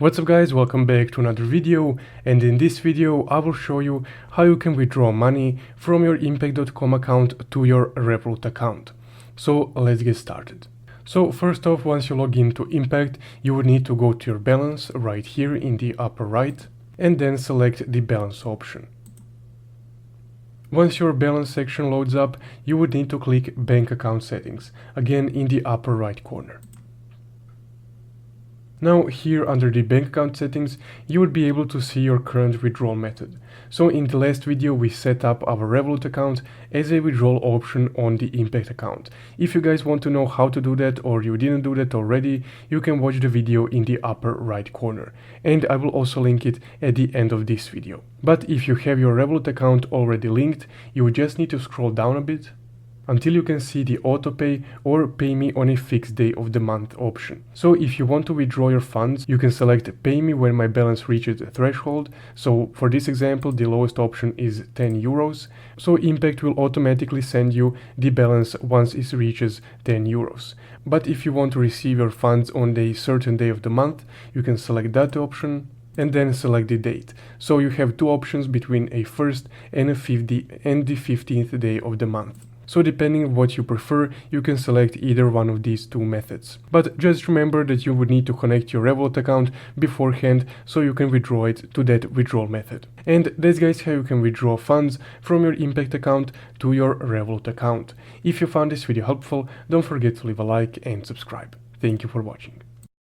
What's up guys, welcome back to another video, and in this video I will show you how you can withdraw money from your impact.com account to your Revolut account. So let's get started. So first off, once you log into Impact, you would need to go to your balance right here in the upper right and then select the balance option. Once your balance section loads up, you would need to click bank account settings, again in the upper right corner. Now here under the bank account settings, you would be able to see your current withdrawal method. So in the last video we set up our Revolut account as a withdrawal option on the Impact account. If you guys want to know how to do that or you didn't do that already, you can watch the video in the upper right corner. And I will also link it at the end of this video. But if you have your Revolut account already linked, you would just need to scroll down a bit until you can see the autopay or pay me on a fixed day of the month option. So if you want to withdraw your funds, you can select pay me when my balance reaches a threshold. So for this example, the lowest option is 10 euros. So Impact will automatically send you the balance once it reaches 10 euros. But if you want to receive your funds on a certain day of the month, you can select that option and then select the date. So you have two options between a first and the 15th day of the month. So depending on what you prefer, you can select either one of these two methods. But just remember that you would need to connect your Revolut account beforehand so you can withdraw it to that withdrawal method. And that's guys how you can withdraw funds from your Impact account to your Revolut account. If you found this video helpful, don't forget to leave a like and subscribe. Thank you for watching.